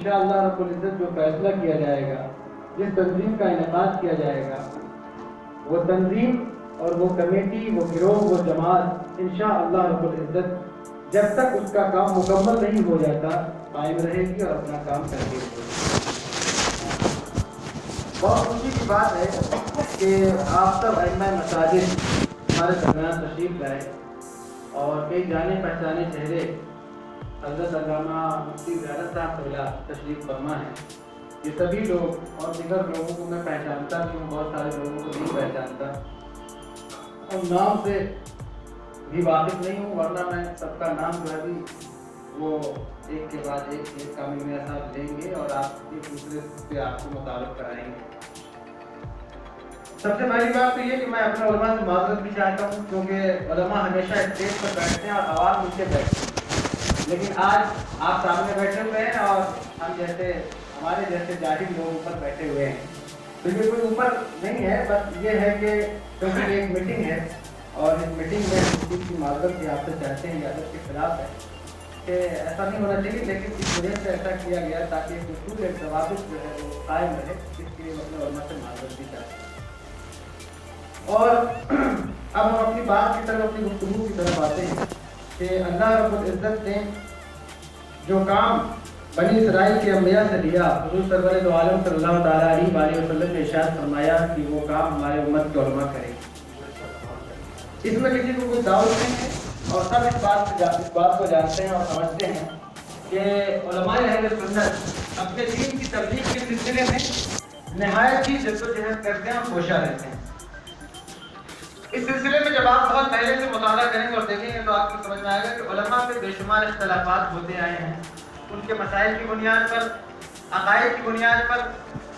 انشاءاللہ رب العزت جو فیصلہ کیا جائے گا، جس تنظیم کا انعقاد کیا جائے گا، وہ تنظیم اور وہ کمیٹی، وہ گروہ، وہ جماعت انشاءاللہ رب العزت جب تک اس کا کام مکمل نہیں ہو جاتا قائم رہے گی اور اپنا کام کرتی رہے گی۔ بہت خوشی کی بات ہے کہ آپ سب ائمہ مساجد ہمارے درمیان تشریف لائے اور کئی جانے پہچانے چہرے حضرت علامہ مفتی زیارت صاحب قبلہ تشریف فرما ہے۔ یہ سبھی لوگ اور دیگر لوگوں کو میں پہچانتا بھی ہوں، بہت سارے لوگوں کو نہیں پہچانتا اور نام سے بھی واقف نہیں ہوں، ورنہ میں سب کا نام جو ہے بھی وہ ایک کے بعد ایک کا میرے ساتھ لیں گے اور آپ ایک دوسرے سے آپ کو متعارف کرائیں گے۔ سب سے پہلی بات تو یہ کہ میں اپنے علماء سے معذرت بھی چاہتا ہوں، کیونکہ علماء ہمیشہ اسٹیج پر بیٹھتے ہیں اور عوام نیچے بیٹھتے ہیں، لیکن آج آپ سامنے بیٹھے ہوئے ہیں اور ہم جیسے ہمارے جیسے جاہل لوگ اوپر بیٹھے ہوئے ہیں۔ تو یہ کوئی اوپر نہیں ہے، بس یہ ہے کہ کیونکہ ایک میٹنگ ہے اور اس میٹنگ میں اس چیز کی معذرت بھی آپ سے چاہتے ہیں، اجازت کے خلاف ہے کہ ایسا نہیں ہونا چاہیے، لیکن اس وجہ سے ایسا کیا گیا تاکہ ایک اصول، ایک ضوابط جو ہے وہ قائم رہے، اس کے لیے اپنے علماء سے معذرت بھی چاہتے ہیں۔ اور اب ہم اپنی بات کی طرف، اپنی گفتگو کی طرف آتے ہیں کہ اللہ رب العزت نے جو کام بنی اسرائیل کے انبیاء سے لیا، حضور سرور دو عالم صلی اللہ تعالیٰ علیہ وسلم نے ارشاد فرمایا کہ وہ کام ہمارے امت کے علماء کریں گے۔ اس میں کسی کو کوئی دعوت نہیں ہے اور سب اس بات کو جانتے ہیں اور سمجھتے ہیں کہ علماء اہل سنت اپنے دین کی تبلیغ کے سلسلے میں نہایت ہی جدوجہد کرتے ہیں اور کوشاں رہتے ہیں۔ اس سلسلے میں جب آپ بہت پہلے سے مطالعہ کریں گے اور دیکھیں گے تو آپ کو سمجھ میں آئے گا کہ علماء میں بے شمار اختلافات ہوتے آئے ہیں، ان کے مسائل کی بنیاد پر، عقائد کی بنیاد پر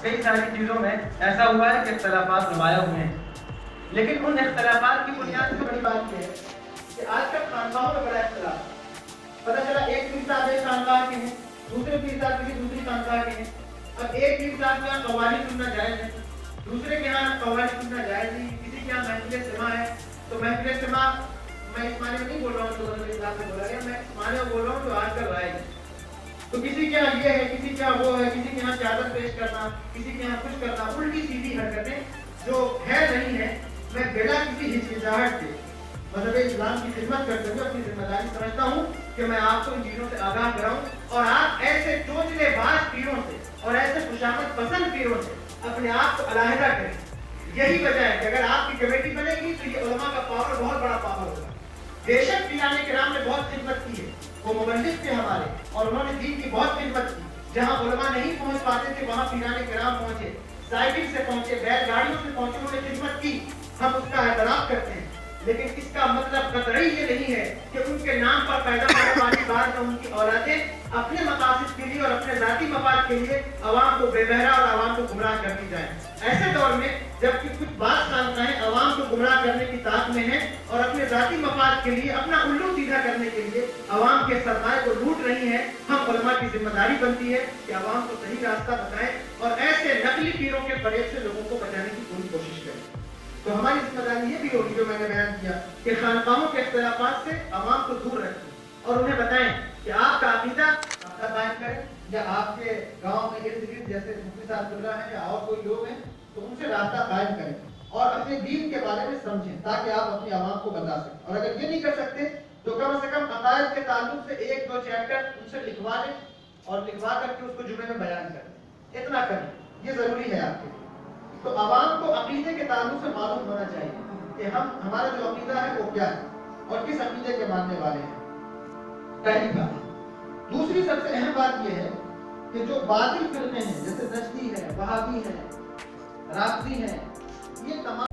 کئی ساری چیزوں میں ایسا ہوا ہے کہ اختلافات نمایاں ہوئے ہیں، لیکن ان اختلافات کی بنیاد سے بڑی بات یہ ہے کہ آج کل خانقاہوں میں بڑا اختلاف پتہ چلا، ایک پیر صاحب ایک خانقاہ کے ہیں، دوسرے پیر صاحب کسی دوسری خانقاہ کے ہیں۔ اب ایک پیر صاحب کے یہاں قوالی سننا جائز ہے، دوسرے کے یہاں قوالی سننا جائز نہیں، کسی کے یہاں محفل سماع ہے تو محفل سماع، میں اس معنی میں نہیں بول رہا ہوں تو میرے خلاف سے بولا گیا، میں اس معنی میں بول رہا ہوں جو آج کل رائج ہے۔ تو کسی کے یہاں یہ ہے، کسی کے یہاں وہ ہے، کسی کے یہاں چادر پیش کرنا، کسی کے یہاں کچھ کرنا، الٹی سیدھی حرکتیں جو ہے نہیں ہے۔ میں بلا کسی ہچکچاہٹ کے مذہب اسلام کی خدمت کرتے ہوئے اپنی ذمہ داری سمجھتا ہوں کہ میں آپ کو ان چیزوں سے آگاہ کراؤں اور آپ ایسے چوچلے باز پیروں سے اور ایسے خوشامد پسند پیروں سے اپنے آپ کو علیحدہ کریں۔ یہی وجہ ہے کہ اگر آپ کی کمیٹی بنے گی تو یہ علماء کا پاور بہت بڑا پاور ہوگا۔ بے شک پیران کرام نے بہت خدمت کی ہے، وہ مبلغ تھے ہمارے اور انہوں نے دین کی بہت خدمت کی۔ جہاں علماء نہیں پہنچ پاتے تھے وہاں پیران کرام پہنچے، سائیکل سے پہنچے، بیل گاڑیوں سے پہنچے، انہوں نے خدمت کی، ہم اس کا اعتراف کرتے ہیں۔ لیکن اس کا مطلب قطعی یہ نہیں ہے کہ ان کے نام پر پیدا ہونے والی بعض ان کی اولادیں اپنے مقاصد کے لیے اور اپنے ذاتی مفاد کے لیے عوام کو بے بہرا اور عوام کو گمراہ کرتی جائیں۔ ایسے دور میں جبکہ کچھ بعض خانقاہیں عوام کو گمراہ کرنے کی طاق میں ہیں اور اپنے ذاتی مفاد کے لیے، اپنا الو سیدھا کرنے کے لیے عوام کے سرمایہ کو لوٹ رہی ہیں، ہم علماء کی ذمہ داری بنتی ہے کہ عوام کو صحیح راستہ بتائیں اور ایسے نقلی پیروں کے فریب سے لوگوں کو بچانے کی پوری کوشش کریں۔ تو ہماری ذمہ داری یہ بھی ہوگی جو میں نے بیان کیا کہ خانقاہوں کے اختلافات سے عوام کو دور رکھیں اور انہیں بتائیں کہ آپ کا عقیدہ قائم کریں، یا آپ کے گاؤں میں ارد گرد جیسے مفتی صاحب چل ہیں یا اور کوئی لوگ ہیں تو ان سے رابطہ قائم کریں اور اپنے دین کے بارے میں سمجھیں تاکہ آپ اپنی عوام کو بتا سکیں۔ اور اگر یہ نہیں کر سکتے تو کم سے کم عقائد کے تعلق سے 1-2 چیپٹر ان سے لکھوا لیں اور لکھوا کر کے اس کو جمعے میں بیان کریں، اتنا کریں، یہ ضروری ہے آپ کے لیے۔ تو عوام کو عقیدے کے تعلق سے معلوم ہونا چاہیے کہ ہمارا جو عقیدہ ہے وہ کیا ہے اور کس عقیدے کے ماننے والے ہیں، پہلی بات۔ دوسری سب سے اہم بات یہ ہے کہ جو باطل فرقے ہیں جیسے نجدی ہے، وہابی ہے، رافضی ہے، یہ تمام